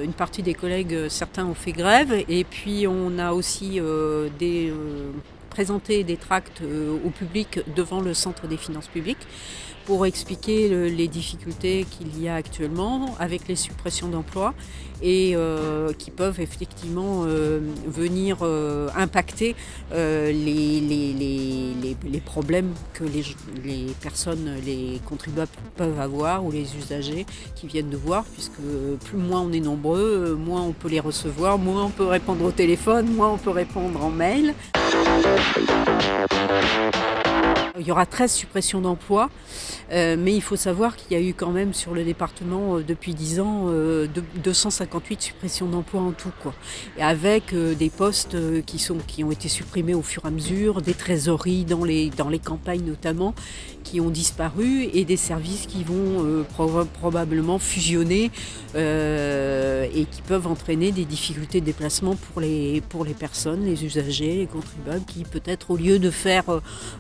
Une partie des collègues, certains ont fait grève et puis on a aussi présenté des tracts au public devant le Centre des finances publiques pour expliquer les difficultés qu'il y a actuellement avec les suppressions d'emplois et qui peuvent effectivement venir impacter les problèmes que les personnes, les contribuables peuvent avoir ou les usagers qui viennent de voir, puisque moins on est nombreux, moins on peut les recevoir, moins on peut répondre au téléphone, moins on peut répondre en mail. Il y aura 13 suppressions d'emplois, mais il faut savoir qu'il y a eu quand même sur le département depuis 10 ans 258 suppressions d'emplois en tout, quoi. Et avec des postes qui ont été supprimés au fur et à mesure, des trésoreries dans les campagnes notamment qui ont disparu et des services qui vont probablement fusionner et qui peuvent entraîner des difficultés de déplacement pour les personnes, les usagers, les contribuables qui peut-être au lieu de faire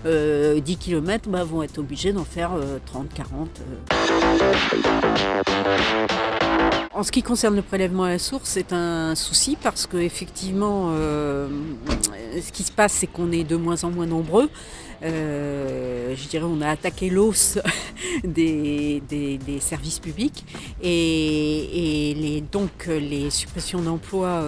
10 km vont être obligés d'en faire 30, 40. En ce qui concerne le prélèvement à la source, c'est un souci parce qu'effectivement, ce qui se passe, c'est qu'on est de moins en moins nombreux. Je dirais on a attaqué l'os des services publics et donc les suppressions d'emplois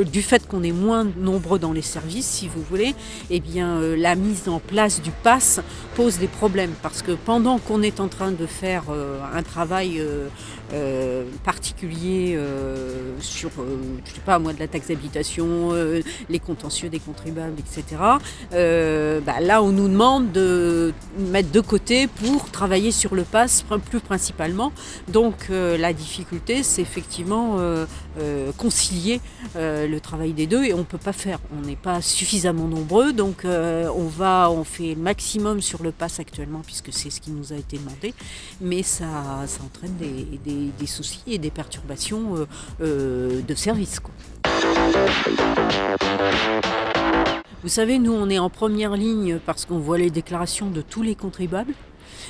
du fait qu'on est moins nombreux dans les services, si vous voulez, eh bien la mise en place du pass pose des problèmes parce que pendant qu'on est en train de faire un travail particulier sur, je sais pas moi, de la taxe d'habitation, les contentieux des contribuables, etc. Là, on nous demande de mettre de côté pour travailler sur le pass plus principalement. Donc, la difficulté, c'est effectivement concilier le travail des deux et on ne peut pas faire. On n'est pas suffisamment nombreux, donc on fait le maximum sur le pass actuellement puisque c'est ce qui nous a été demandé, mais ça entraîne des soucis et des perturbations de service, quoi. Vous savez, nous, on est en première ligne parce qu'on voit les déclarations de tous les contribuables.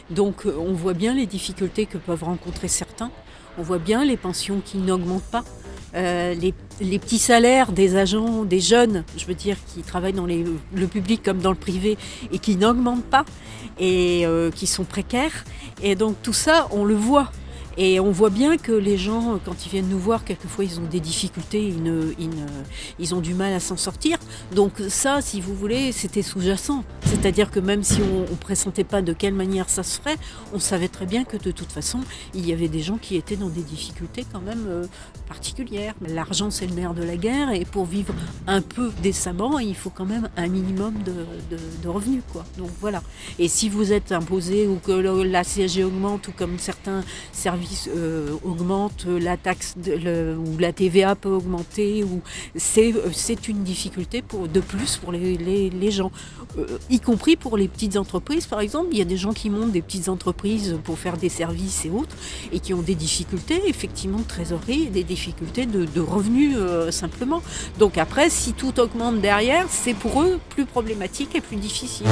Donc, on voit bien les difficultés que peuvent rencontrer certains. On voit bien les pensions qui n'augmentent pas. Les petits salaires des agents, des jeunes, je veux dire, qui travaillent dans le public comme dans le privé et qui n'augmentent pas et qui sont précaires. Et donc, tout ça, on le voit. Et on voit bien que les gens, quand ils viennent nous voir, quelquefois ils ont des difficultés, ils ont du mal à s'en sortir. Donc ça, si vous voulez, c'était sous-jacent. C'est-à-dire que même si on ne pressentait pas de quelle manière ça se ferait, on savait très bien que de toute façon, il y avait des gens qui étaient dans des difficultés quand même particulières. L'argent, c'est le nerf de la guerre et pour vivre un peu décemment, il faut quand même un minimum de revenus, quoi. Donc voilà. Et si vous êtes imposé ou que la CSG augmente ou comme certains services augmente, la taxe ou la TVA peut augmenter, ou c'est une difficulté de plus pour les gens, y compris pour les petites entreprises par exemple. Il y a des gens qui montent des petites entreprises pour faire des services et autres et qui ont des difficultés effectivement de trésorerie et des difficultés de revenus simplement. Donc après, si tout augmente derrière, c'est pour eux plus problématique et plus difficile.